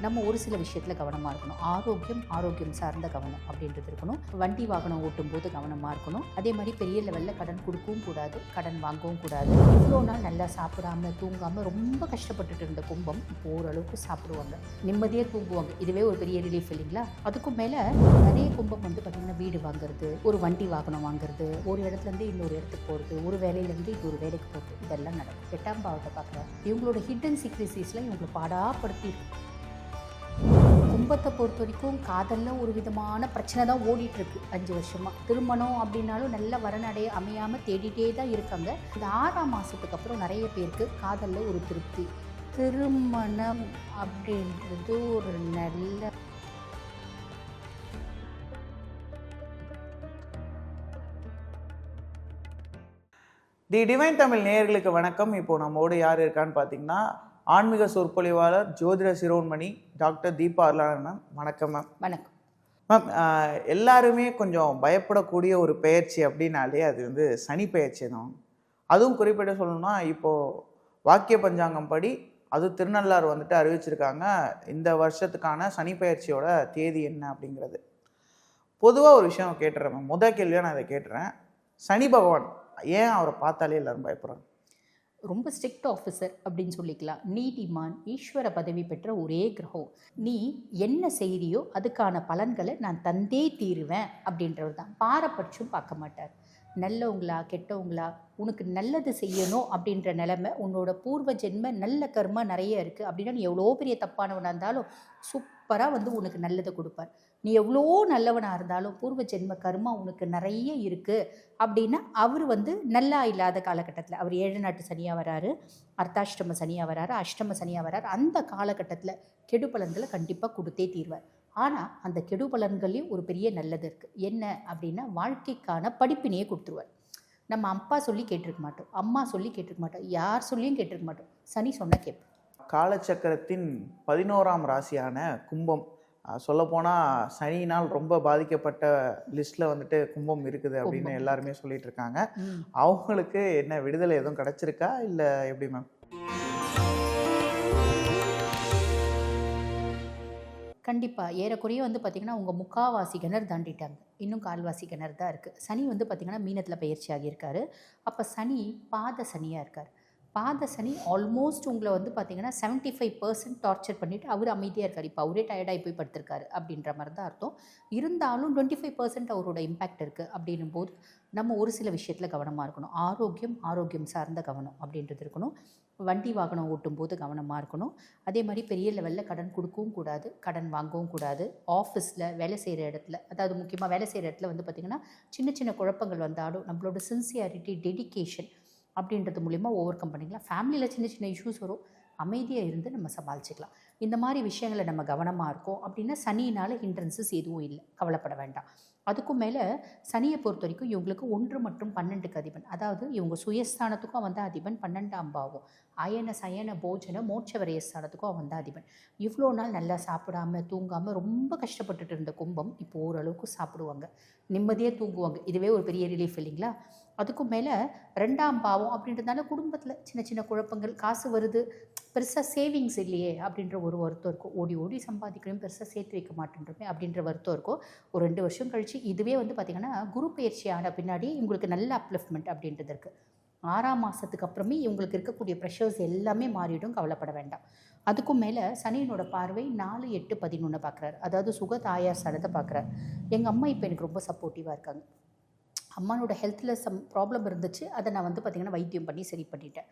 நம்ம ஒரு சில விஷயத்தில் கவனமாக இருக்கணும். ஆரோக்கியம் சார்ந்த கவனம் அப்படின்றது இருக்கணும். வண்டி வாகனம் ஓட்டும் போது கவனமாக இருக்கணும். அதே மாதிரி பெரிய லெவலில் கடன் கொடுக்கவும் கூடாது, கடன் வாங்கவும் கூடாது. இவ்வளோ நாள் நல்லா சாப்பிடாம தூங்காமல் ரொம்ப கஷ்டப்பட்டுட்டு இருந்த கும்பம் இப்போ ஓரளவுக்கு சாப்பிடுவாங்க, நிம்மதியாக தூங்குவாங்க. இதுவே ஒரு பெரிய ரிலீஃப் இல்லைங்களா? அதுக்கும் மேலே நிறைய கும்பம் பார்த்திங்கன்னா வீடு வாங்குறது, ஒரு வண்டி வாகனம் வாங்குறது, ஒரு இடத்துலேருந்து இன்னொரு இடத்துக்கு போகிறது, ஒரு வேலையிலேருந்து இன்னொரு வேலைக்கு போகிறது, இதெல்லாம் நடக்கும். 8ஆம் பாவத்தை பார்க்குறேன். இவங்களோட ஹிடன் சீக்ரெசிஸ்லாம் இவங்களை பாடாப்படுத்தி இருக்கு. கும்பத்தை பொறுத்த வரைக்கும் காதலில் ஒரு விதமான பிரச்சனை தான் ஓடிட்டுருக்கு 5 வருஷமாக. திருமணம் அப்படின்னாலும் நல்ல வரனடைய அமையாமல் தேடிட்டே தான் இருக்காங்க. இந்த 6ஆம் மாதத்துக்கு அப்புறம் நிறைய பேருக்கு காதலில் ஒரு திருப்தி. திருமணம் அப்படின்றது ஒரு நல்ல தி டிவைன் தமிழ் நேயர்களுக்கு வணக்கம். இப்போது நம்மோடு யார் இருக்கான்னு பார்த்தீங்கன்னா, ஆன்மீக சொற்பொழிவாளர் ஜோதிட சிரோன்மணி டாக்டர் தீபா அருளாளன் மேம். வணக்கம் மேம். வணக்கம் மேம். எல்லாருமே கொஞ்சம் பயப்படக்கூடிய ஒரு பெயர்ச்சி அப்படின்னாலே அது சனி பெயர்ச்சி தான். அதுவும் குறிப்பிட்ட சொல்லணும்னா, இப்போது வாக்கிய பஞ்சாங்கம் படி அது திருநள்ளாறு அறிவிச்சிருக்காங்க இந்த வருஷத்துக்கான சனி பெயர்ச்சியோட தேதி என்ன அப்படிங்கிறது. பொதுவாக ஒரு விஷயம் கேட்டுறேன் மேம். முதல் கேள்வியாக நான் இதை கேட்டுறேன். சனி பகவான் ஏன் அவரை பார்த்தாலே எல்லாரும் பயப்படுறாங்க? ரொம்ப ஸ்ட்ரிக்ட் ஆஃபீஸர் அப்படின்னு சொல்லிக்கலாம். நீதிமான், ஈஸ்வர பதவி பெற்ற ஒரே கிரகம். நீ என்ன செய்தியோ அதுக்கான பலன்களை நான் தந்தே தீருவேன் அப்படின்றவர் தான். பாரபட்சம் பார்க்க மாட்டார். நல்லவங்களா கெட்டவங்களா, உனக்கு நல்லது செய்யணும் அப்படின்ற நிலைமை, உன்னோட பூர்வ ஜென்ம நல்ல கர்மா நிறைய இருக்குது அப்படின்னா நீ எவ்வளோ பெரிய தப்பானவனாக இருந்தாலும் சூப்பராக உனக்கு நல்லதை கொடுப்பார். நீ எவ்வளோ நல்லவனாக இருந்தாலும் பூர்வ ஜென்ம கர்மா உனக்கு நிறைய இருக்குது அப்படின்னா அவர் நல்லா இல்லாத காலகட்டத்தில் அவர் 7 நாட்டு சனியாக வராரு, அர்த்தாஷ்டம சனியாக வராரு, அஷ்டம சனியாக வராரு. அந்த காலகட்டத்தில் கெடு பலன்களை கண்டிப்பாக கொடுத்தே தீர்வார். ஆனால் அந்த கெடு பலன்களையும் ஒரு பெரிய நல்லது இருக்குது. என்ன அப்படின்னா, வாழ்க்கைக்கான படிப்பினையே கொடுத்துருவார். நம்ம அப்பா சொல்லி கேட்டிருக்க மாட்டோம், அம்மா சொல்லி கேட்டிருக்க மாட்டோம், யார் சொல்லியும் கேட்டிருக்க மாட்டோம். சனி சொன்ன கேட்போம். காலச்சக்கரத்தின் 11ஆம் ராசியான கும்பம், சொல்லப்போனால் சனியினால் ரொம்ப பாதிக்கப்பட்ட லிஸ்ட்டில் கும்பம் இருக்குது அப்படின்னு எல்லாருமே சொல்லிட்டு இருக்காங்க. அவங்களுக்கு என்ன விடுதலை எதுவும் கிடச்சிருக்கா இல்லை எப்படி மேம்? கண்டிப்பாக ஏறக்குறைய பார்த்திங்கன்னா உங்கள் முக்காவாசி கிணறு தாண்டிட்டாங்க. இன்னும் கால்வாசி கிணறு தான் இருக்குது. சனி பார்த்திங்கன்னா மீனத்தில் பயிற்சி ஆகியிருக்காரு. அப்போ சனி பாத சனியாக இருக்கார். பாத சனி ஆல்மோஸ்ட் உங்களை பார்த்திங்கன்னா 75% டார்ச்சர் பண்ணிவிட்டு அவர் அமைதியாக இருக்கார். இப்போ அவரே டயர்டாகி போய் படுத்திருக்காரு அப்படின்ற மாதிரி தான் அர்த்தம். இருந்தாலும் 25% அவரோட இம்பேக்ட் இருக்குது. அப்படின்னும் போது நம்ம ஒரு சில விஷயத்தில் கவனமாக இருக்கணும். ஆரோக்கியம் சார்ந்த கவனம் அப்படின்றது இருக்கணும். வண்டி வாகனம் ஓட்டும் போது கவனமாக இருக்கணும். அதே மாதிரி பெரிய லெவலில் கடன் கொடுக்கவும் கூடாது, கடன் வாங்கவும் கூடாது. ஆஃபீஸில் வேலை செய்கிற இடத்துல, அதாவது முக்கியமாக வேலை செய்கிற இடத்துல பார்த்திங்கன்னா சின்ன சின்ன குழப்பங்கள் வந்தாலும் நம்மளோட சின்சியாரிட்டி, டெடிகேஷன் அப்படின்றது மூலிமா ஓவர் கம் பண்ணிக்கலாம். ஃபேமிலியில் சின்ன சின்ன இஷ்யூஸ் வரும், அமைதியாக இருந்து நம்ம சமாளிச்சுக்கலாம். இந்த மாதிரி விஷயங்களை நம்ம கவனமாக இருக்கோம் அப்படின்னா சனியினால் ஹிண்ட்ரன்ஸஸ் எதுவும் இல்லை, கவலைப்பட வேண்டாம். அதுக்கும் மேலே சனியை பொறுத்த வரைக்கும் இவங்களுக்கு 1 மற்றும் 12க்கு அதிபன். அதாவது இவங்க சுயஸ்தானத்துக்கும் அதிபன், 12ஆம் பாவம் அயன சயன போஜன மோட்ச விரயஸ்தானத்துக்கும் அதிபன். இவ்வளோ நாள் நல்லா சாப்பிடாம தூங்காமல் ரொம்ப கஷ்டப்பட்டுட்டு இருந்த கும்பம் இப்போ ஓரளவுக்கு சாப்பிடுவாங்க, நிம்மதியாக தூங்குவாங்க. இதுவே ஒரு பெரிய ரிலீஃப் இல்லைங்களா? அதுக்கும் மேலே 2ஆம் பாவம் அப்படின்றதுனால குடும்பத்தில் சின்ன சின்ன குழப்பங்கள், காசு வருது பெருசாக சேவிங்ஸ் இல்லையே அப்படின்ற ஒரு வருத்தம் இருக்கும். ஓடி ஓடி சம்பாதிக்கணும், பெருசாக சேர்த்து வைக்க மாட்டேன்றமே அப்படின்ற வருத்தம் இருக்கும். ஒரு 2 வருஷம் கழித்து இதுவே பார்த்திங்கன்னா குரு பயிற்சி ஆன பின்னாடி இவங்களுக்கு நல்ல அப்லிஃப்ட்மெண்ட் அப்படின்றது இருக்குது. 6ஆம் மாதத்துக்கு அப்புறமே இவங்களுக்கு இருக்கக்கூடிய ப்ரெஷர்ஸ் எல்லாமே மாறிடும், கவலைப்பட வேண்டாம். அதுக்கும் மேலே சனியினோட பார்வை 4, 8, 11 பார்க்குறாரு. அதாவது சுக தாயார் ஸ்தானத்தை பார்க்குறாரு. எங்கள் அம்மா இப்போ எனக்கு ரொம்ப சப்போர்ட்டிவாக இருக்காங்க. அம்மானோட ஹெல்த்தில் சம் ப்ராப்ளம் இருந்துச்சு, அதை நான் பார்த்திங்கன்னா வைத்தியம் பண்ணி சரி பண்ணிட்டேன்.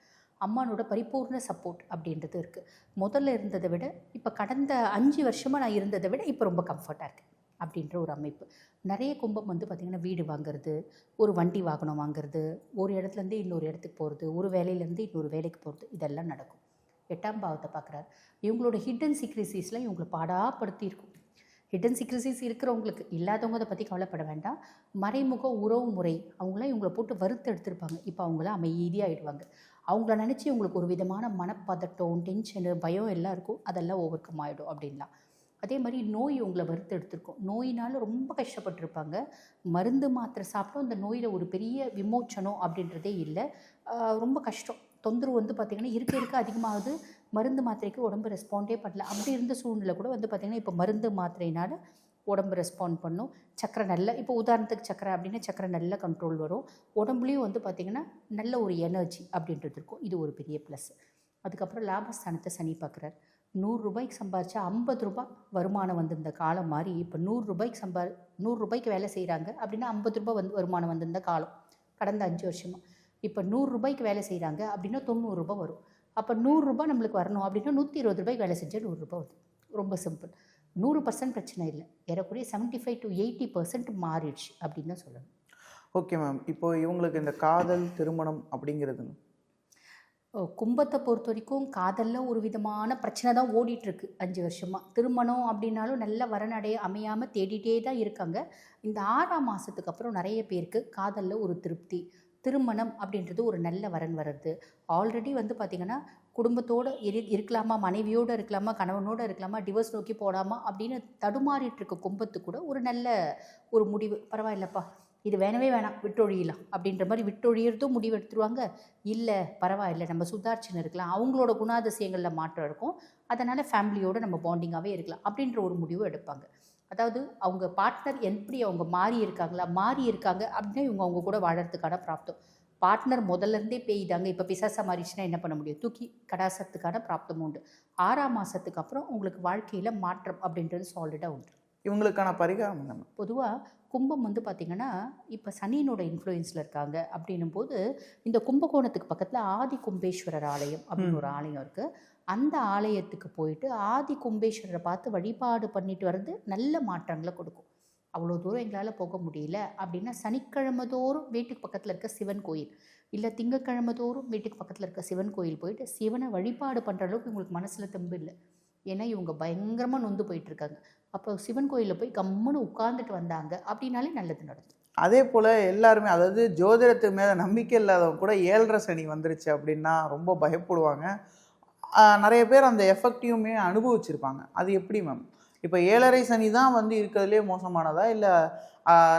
அம்மானோட பரிபூர்ண சப்போர்ட் அப்படின்றது இருக்குது. முதல்ல இருந்ததை விட இப்போ கடந்த 5 வருஷமாக நான் இருந்ததை விட இப்போ ரொம்ப கம்ஃபர்ட்டாக இருக்கேன் அப்படின்ற ஒரு அமைப்பு. நிறைய கும்பம் பார்த்திங்கன்னா வீடு வாங்குறது, ஒரு வண்டி வாகனம் வாங்குறது, ஒரு இடத்துலேருந்து இன்னொரு இடத்துக்கு போகிறது, ஒரு வேலையிலேருந்து இன்னொரு வேலைக்கு போகிறது, இதெல்லாம் நடக்கும். 8ஆம் பாவத்தை பார்க்குறாரு. இவங்களோட ஹிடன் சீக்ரெசிஸ்லாம் இவங்களை பாடாப்படுத்தி இருக்கும். ஹிடன் சீக்ரெசிஸ் இருக்கிறவங்களுக்கு, இல்லாதவங்க அதை பற்றி கவலைப்பட வேண்டாம். மறைமுக உறவு முறை அவங்களாம் இவங்களை போட்டு வறுத்து எடுத்திருப்பாங்க. இப்போ அவங்களாம் அமைதியாகிடுவாங்க. அவங்கள நினச்சி உங்களுக்கு ஒரு விதமான மனப்பதட்டம், டென்ஷனு, பயம் எல்லாம் இருக்கும், அதெல்லாம் ஓவர் கம் ஆகிடும் அப்படின்லாம். அதே மாதிரி நோய் உங்களை வறுத்து எடுத்திருக்கும். நோயினால் ரொம்ப கஷ்டப்பட்டுருப்பாங்க. மருந்து மாத்திரை சாப்பிட்டோம் அந்த நோயில் ஒரு பெரிய விமோச்சனம் அப்படின்றதே இல்லை. ரொம்ப கஷ்டம். தொந்தரவு பார்த்திங்கன்னா இருக்க அதிகமாகுது. மருந்து மாத்திரைக்கு உடம்பு ரெஸ்பாண்டே பண்ணல. அப்படி இருந்த சூழ்நிலை கூட வந்து பார்த்திங்கன்னா இப்போ மருந்து மாத்திரையினால் உடம்பு ரெஸ்பாண்ட் பண்ணும். சக்கரை நல்ல, இப்போ உதாரணத்துக்கு சக்கரை அப்படின்னா சக்கரை நல்ல கண்ட்ரோல் வரும். உடம்புலையும் வந்து பார்த்திங்கன்னா நல்ல ஒரு எனர்ஜி அப்படின்றது இருக்கும். இது ஒரு பெரிய ப்ளஸ். அதுக்கப்புறம் லாபஸ்தானத்தை சனி பார்க்குறாரு. 100 ரூபாய்க்கு சம்பாரிச்சா 50 ரூபாய் வருமானம் வந்திருந்த காலம் மாறி இப்போ 100 ரூபாய்க்கு வேலை செய்கிறாங்க அப்படின்னா 50 ரூபாய் வந்து வருமானம் வந்திருந்த காலம் கடந்த 5 வருஷமாக. இப்போ 100 ரூபாய்க்கு வேலை செய்கிறாங்க அப்படின்னா 90 ரூபாய் வரும். அப்போ 100 ரூபாய் நம்மளுக்கு வரணும் அப்படின்னா 120 ரூபாய்க்கு வேலை செஞ்சால் 100 ரூபாய் வருது. ரொம்ப சிம்பிள். 100% பிரச்சனை இல்லை, ஏறக்குறைய 75 to 80% மாறிடுச்சு அப்படின்னு தான் சொல்லணும். Okay ma'am. இப்போ இவங்களுக்கு இந்த காதல் திருமணம் அப்படிங்கிறது கும்பத்தை பொறுத்த வரைக்கும் காதலில் ஒரு விதமான பிரச்சனை தான் ஓடிட்டுருக்கு 5 வருஷமாக. திருமணம் அப்படின்னாலும் நல்ல வரனடைய அமையாமல் தேடிட்டே தான் இருக்காங்க. இந்த 6ஆம் மாதத்துக்கு அப்புறம் நிறைய பேருக்கு காதலில் ஒரு திருப்தி, திருமணம் அப்படின்றது ஒரு நல்ல வரன் வர்றது. ஆல்ரெடி வந்து பார்த்திங்கன்னா குடும்பத்தோடு இருக்கலாமா, மனைவியோடு இருக்கலாமா, கணவனோடு இருக்கலாமா, டிவோர்ஸ் நோக்கி போடாமா அப்படின்னு தடுமாறிட்டு இருக்க கும்பத்துக்கு கூட ஒரு நல்ல ஒரு முடிவு, பரவாயில்லப்பா இது வேணவே வேணாம் விட்டொழியலாம் அப்படின்ற மாதிரி விட்டொழியறதும் முடிவு எடுத்துருவாங்க. இல்லை பரவாயில்லை நம்ம சுதாரிச்சுன்னு இருக்கலாம், அவங்களோட குணாதிசயங்களில் மாற்றம் இருக்கும், அதனால் ஃபேமிலியோடு நம்ம பாண்டிங்காகவே இருக்கலாம் அப்படின்ற ஒரு முடிவு எடுப்பாங்க. அதாவது அவங்க பார்ட்னர் எப்படி அவங்க மாறி இருக்காங்க அப்படின்னா இவங்க அவங்க கூட வாழறதுக்கான பிராப்தம். பார்ட்னர் முதல்ல இருந்தே பேய்தாங்க, இப்போ பிசாசா மாறிச்சுன்னா என்ன பண்ண முடியும், தூக்கி கடாசத்துக்கான பிராப்தம் உண்டு. 6ஆம் மாதத்துக்கு அப்புறம் உங்களுக்கு வாழ்க்கையில் மாற்றம் அப்படின்றது சாலிடாக உண்டு. இவங்களுக்கான பரிகாரம் என்ன? பொதுவாக கும்பம் வந்து பார்த்திங்கன்னா இப்போ சனியினோட இன்ஃப்ளூயன்ஸில் இருக்காங்க அப்படின்னும் போது இந்த கும்பகோணத்துக்கு பக்கத்தில் ஆதி கும்பேஸ்வரர் ஆலயம் அப்படின்னு ஒரு ஆலயம் இருக்குது. அந்த ஆலயத்துக்கு போயிட்டு ஆதி கும்பேஸ்வரரை பார்த்து வழிபாடு பண்ணிட்டு வர்றது நல்ல மாற்றங்களை கொடுக்கும். அவ்வளோ தூரம் எங்களால் போக முடியல அப்படின்னா சனிக்கிழமை தோறும் வீட்டுக்கு பக்கத்தில் இருக்க சிவன் கோயில், இல்லை திங்கக்கிழமை தோறும் வீட்டுக்கு பக்கத்தில் இருக்க சிவன் கோயில் போயிட்டு சிவனை வழிபாடு பண்ணுற அளவுக்கு உங்களுக்கு மனசில் தெம்பு இல்லை, ஏன்னா இவங்க பயங்கரமாக நொந்து போயிட்டுருக்காங்க. அப்போ சிவன் கோயிலில் போய் கம்முன்னு உட்கார்ந்துட்டு வந்தாங்க அப்படின்னாலே நல்லது நடக்கும். அதே போல் எல்லாருமே, அதாவது ஜோதிடத்து மேலே நம்பிக்கை இல்லாதவங்க கூட 7.5 சனி வந்துருச்சு அப்படின்னா ரொம்ப பயப்படுவாங்க. நிறைய பேர் அந்த எஃபெக்டையுமே அனுபவிச்சிருப்பாங்க. அது எப்படி மேம்? இப்போ 7.5 சனி தான் வந்து இருக்கிறதுலே மோசமானதா, இல்லை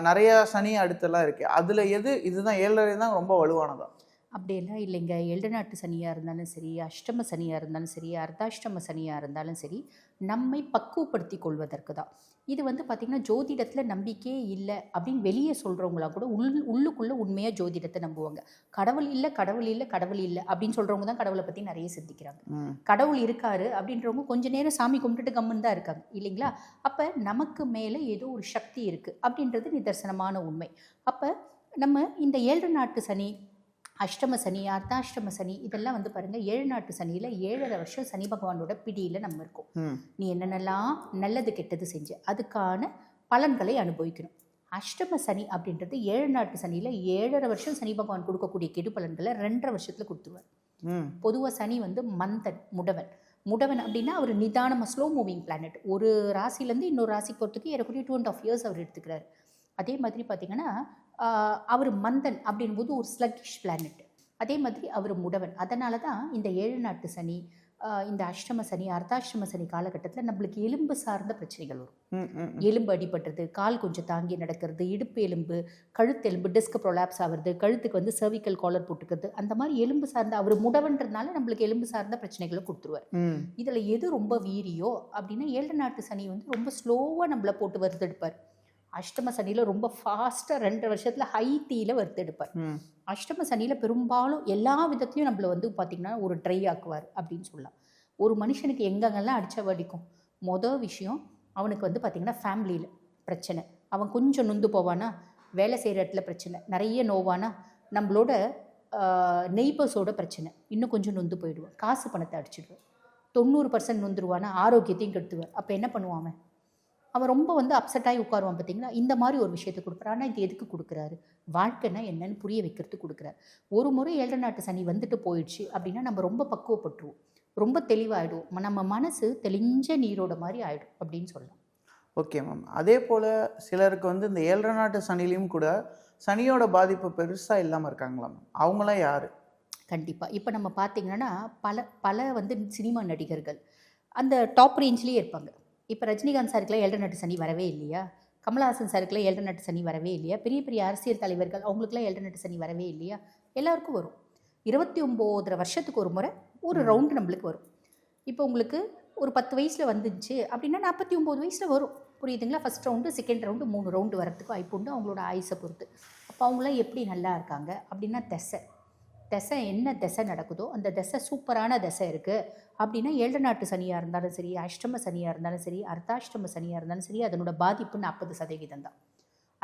நிறையா சனி அடுத்தெல்லாம் இருக்குது, அதில் இதுதான் 7.5 தான் ரொம்ப வலுவானதா? அப்படியெல்லாம் இல்லைங்க. 7 நாட்டு சனியாக இருந்தாலும் சரி, அஷ்டம சனியாக இருந்தாலும் சரி, அர்த்தாஷ்டம சனியாக இருந்தாலும் சரி, நம்மை பக்குவப்படுத்தி கொள்வதற்கு தான். இது வந்து பார்த்திங்கன்னா ஜோதிடத்தில் நம்பிக்கையே இல்லை அப்படின்னு வெளியே சொல்கிறவங்களாம் கூட உள்ளுக்குள்ளே உண்மையாக ஜோதிடத்தை நம்புவாங்க. கடவுள் இல்லை அப்படின்னு சொல்கிறவங்க தான் கடவுளை பற்றி நிறைய சிந்திக்கிறாங்க. கடவுள் இருக்காரு அப்படின்றவங்க கொஞ்ச நேரம் சாமி கும்பிட்டுட்டு கம்முன்னு தான் இருக்காங்க இல்லைங்களா? அப்போ நமக்கு மேலே ஏதோ ஒரு சக்தி இருக்குது அப்படின்றது நிதர்சனமான உண்மை. அப்போ நம்ம இந்த 7 நாட்டு சனி, அஷ்டம சனி, அர்த்தாஷ்டம சனி இதெல்லாம் வந்து பாருங்கள் 7 நாட்டு சனியில் 7.5 வருஷம் சனி பகவானோட பிடியில் நம்ம இருக்கோம். நீ என்னென்னலாம் நல்லது கெட்டது செஞ்ச அதுக்கான பலன்களை அனுபவிக்கணும். அஷ்டம சனி அப்படின்றது 7 நாட்டு சனியில் 7.5 வருஷம் சனி பகவான் கொடுக்கக்கூடிய கெடு பலன்களை 2.5 வருஷத்தில் கொடுத்துருவார். பொதுவாக சனி வந்து மந்தன், முடவன் அப்படின்னா அவர் நிதானமாக ஸ்லோ மூவிங் பிளானட். ஒரு ராசிலேருந்து இன்னொரு ராசிக்கு போகிறதுக்கு ஏறக்குறைய 2.5 இயர்ஸ் அவர் எடுத்துக்கிறார். அதே மாதிரி பார்த்திங்கன்னா அவர் மந்தன் அப்படின்போது ஒரு ஸ்லக்கிஷ் பிளானட். அதே மாதிரி அவர் முடவன். அதனால தான் இந்த 7 நாட்டு சனி, இந்த அஷ்டம சனி, அர்த்தாஷ்டம சனி காலகட்டத்தில் நம்மளுக்கு எலும்பு சார்ந்த பிரச்சனைகள் வரும். எலும்பு அடிபட்டுறது, கால் கொஞ்சம் தாங்கி நடக்கிறது, இடுப்பு எலும்பு, கழுத்தெலும்பு, டிஸ்க் ப்ரொலாப்ஸ் ஆகிறது, கழுத்துக்கு வந்து சர்விக்கல் காலர் போட்டுக்கிறது, அந்த மாதிரி எலும்பு சார்ந்த அவர் முடவன்றதுனால நம்மளுக்கு எலும்பு சார்ந்த பிரச்சனைகளை கொடுத்துருவார். இதில் எது ரொம்ப வீரியோ அப்படின்னா 7 நாட்டு சனி வந்து ரொம்ப ஸ்லோவாக நம்மளை போட்டு வறுத்தெடுப்பார். அஷ்டம சனியில் ரொம்ப ஃபாஸ்ட்டாக 2.5 வருஷத்தில் ஹை தீயில் வறுத்தெடுப்பார். அஷ்டம சனியில் பெரும்பாலும் எல்லா விதத்துலையும் நம்மளை வந்து பார்த்திங்கன்னா ஒரு ட்ரை ஆக்குவார் அப்படின்னு சொல்லலாம். ஒரு மனுஷனுக்கு எங்கெங்கெல்லாம் அடிச்சா வடிக்கும், மொதல் விஷயம் அவனுக்கு வந்து பார்த்திங்கன்னா ஃபேமிலியில் பிரச்சனை, அவன் கொஞ்சம் நொந்து போவானா, வேலை செய்கிற இடத்துல பிரச்சனை, நிறைய நோவானா, நம்மளோட நெய்பர்ஸோட பிரச்சனை, இன்னும் கொஞ்சம் நொந்து போயிடுவான், காசு பணத்தை அடிச்சிடுவான், 90% நொந்துருவானா, ஆரோக்கியத்தையும் கெடுத்துவார். அப்போ என்ன பண்ணுவான் அவன் ரொம்ப வந்து அப்செட் ஆகி உட்காருவான். பார்த்தீங்கன்னா இந்த மாதிரி ஒரு விஷயத்தை கொடுக்குறாரு. ஆனால் இது எதுக்கு கொடுக்குறாரு, வாழ்க்கைன்னா என்னன்னு புரிய வைக்கிறதுக்கு கொடுக்குறாரு. ஒரு முறை 7 நாட்டு சனி வந்துட்டு போயிடுச்சு அப்படின்னா நம்ம ரொம்ப பக்குவப்பட்டுருவோம், ரொம்ப தெளிவாகிடுவோம், நம்ம மனசு தெளிஞ்ச நீரோட மாதிரி ஆகிடும் அப்படின்னு சொல்லலாம். Okay ma'am. அதே போல் சிலருக்கு வந்து இந்த 7 நாட்டு சனிலையும் கூட சனியோட பாதிப்பு பெருசாக இல்லாமல் இருக்காங்களா மேம்? அவங்களாம் யார்? கண்டிப்பாக. இப்போ நம்ம பார்த்திங்கன்னா பல வந்து சினிமா நடிகர்கள் அந்த டாப் ரேஞ்ச்லேயே இருப்பாங்க. இப்போ ரஜினிகாந்த் சாருக்குலாம் 7 நாட்டு சனி வரவே இல்லையா, கமலஹாசன் சாருக்குலாம் 7 நாட்டு சனி வரவே இல்லையா, பெரிய பெரிய அரசியல் தலைவர்கள் அவங்களுக்குலாம் 7 நாட்டு சனி வரவே இல்லையா, எல்லாருக்கும் வரும். 29 வருஷத்துக்கு ஒரு முறை ஒரு ரவுண்டு நம்மளுக்கு வரும். இப்போ உங்களுக்கு ஒரு 10 வயசில் வந்துச்சு அப்படின்னா 49 வயசில் வரும். புரியுதுங்களா? First round, second round, 3 round வரத்துக்கு வாய்ப்பு உண்டு அவங்களோட ஆயுசை பொறுத்து. அப்போ அவங்களாம் எப்படி நல்லா இருக்காங்க அப்படின்னா திசை என்ன திசை நடக்குதோ அந்த திசை சூப்பரான திசை இருக்குது அப்படின்னா 7 நாட்டு சனியாக இருந்தாலும் சரி, அஷ்டம சனியாக இருந்தாலும் சரி, அர்த்தாஷ்டம சனியாக இருந்தாலும் சரி, அதனோட பாதிப்பு 40% தான்.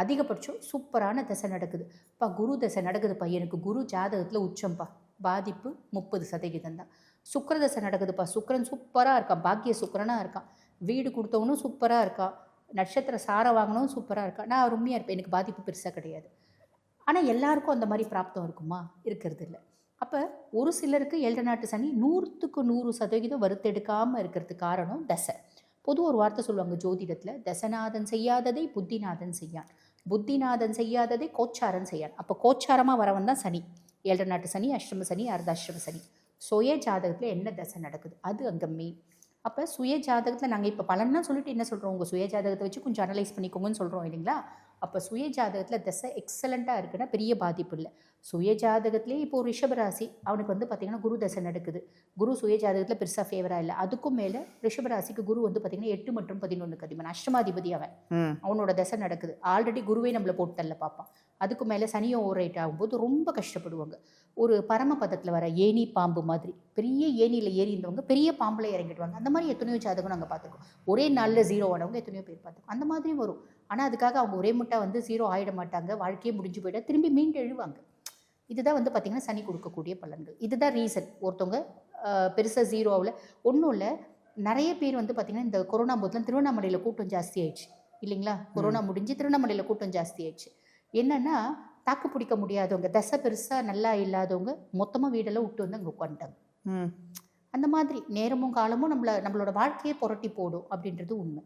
அதிகபட்சம் சூப்பரான திசை நடக்குது. இப்போ குரு திசை நடக்குதுப்பா, எனக்கு குரு ஜாதகத்தில் உச்சம்பா, பாதிப்பு 30% தான். சுக்கிர திசை நடக்குதுப்பா, சுக்கிரன் சூப்பராக இருக்கான், பாக்கிய சுக்கிரனாக இருக்கான், வீடு கொடுத்தவனும் சூப்பராக இருக்கான், நட்சத்திர சாரம் வாங்கினவும் சூப்பராக இருக்கான், நான் அருமையாக இருப்பேன், எனக்கு பாதிப்பு பெருசாக கிடையாது. ஆனால் எல்லாருக்கும் அந்த மாதிரி பிராப்தம் இருக்குமா? இருக்கிறது இல்லை. அப்போ ஒரு சிலருக்கு 7 நாட்டு சனி 100க்கு 100% வறுத்தெடுக்காமல் இருக்கிறதுக்கு காரணம் தசை. பொதுவாக ஒரு வார்த்தை சொல்லுவாங்க ஜோதிடத்தில், தசநாதன் செய்யாததை புத்திநாதன் செய்யான், புத்திநாதன் செய்யாததை கோச்சாரன் செய்யான். அப்போ கோச்சாரமாக வரவன் தான் சனி. 7 நாட்டு சனி, அஷ்டம சனி, அர்த்தாஷ்டம சனி. சுய ஜாதகத்தில் என்ன தசை நடக்குது அது அங்கே மெயின். அப்போ சுய ஜாதகத்தில் நாங்கள் இப்போ பலன்னா சொல்லிட்டு என்ன சொல்கிறோம், உங்கள் சுய ஜாதகத்தை வச்சு கொஞ்சம் அனலைஸ் பண்ணிக்கோங்கன்னு சொல்கிறோம் இல்லைங்களா? அப்போ சுய ஜாதகத்தில் தசை எக்ஸலண்ட்டாக இருக்குன்னா பெரிய பாதிப்பு இல்லை. சுய ஜாதகத்திலே இப்போது ரிஷபராசி அவனுக்கு வந்து பார்த்திங்கன்னா குரு தசை நடக்குது, குரு சுய ஜாதகத்தில் பெருசாக ஃபேவராக இல்லை. அதுக்கும் மேலே ரிஷபராசிக்கு குரு வந்து பார்த்திங்கன்னா 8 மற்றும் 11 அதிபன், அஷ்டமாதிபதி அவன், அவனோட தசை நடக்குது. ஆல்ரெடி குருவே நம்மளை போட்டு தள்ள பார்ப்பான். அதுக்கு மேலே சனியும் ஓவர் ரைட் ஆகும்போது ரொம்ப கஷ்டப்படுவாங்க. ஒரு பரமபதத்தில் வர ஏணி பாம்பு மாதிரி பெரிய ஏணியில் ஏறி இருந்தவங்க பெரிய பாம்பில் இறங்கிடுவாங்க. அந்த மாதிரி எத்தனையோ ஜாதகம் நாங்கள் பார்த்துருக்கோம். ஒரே நாளில் 0 ஆனவங்க எத்தனையோ பேர் பார்த்துருக்கோம். அந்த மாதிரியும் வரும். ஆனால் அதுக்காக அவங்க ஒரே முட்டா வந்து 0 ஆகிட மாட்டாங்க, வாழ்க்கையே முடிஞ்சு போயிட்டா திரும்பி மீண்டு எழுவாங்க. இதுதான் வந்து பார்த்திங்கன்னா சனி கொடுக்கக்கூடிய பலன்கள். இதுதான் ரீசன் ஒருத்தவங்க பெருசாக 0 ஆகல. ஒன்றும் இல்லை, நிறைய பேர் வந்து பார்த்திங்கன்னா இந்த கொரோனா போதுலாம் திருவண்ணாமலையில் கூட்டம் ஜாஸ்தி ஆயிடுச்சு இல்லைங்களா? கொரோனா முடிஞ்சு திருவண்ணாமலையில் கூட்டம் ஜாஸ்தி ஆயிடுச்சு. என்னென்னா தாக்கு பிடிக்க முடியாதவங்க, தசை பெருசாக நல்லா இல்லாதவங்க மொத்தமாக வீடெல்லாம் விட்டு வந்து அங்கே உட்காந்துட்டாங்க. அந்த மாதிரி நேரமும் காலமும் நம்மளோட வாழ்க்கையை புரட்டி போடும் அப்படின்றது உண்மை.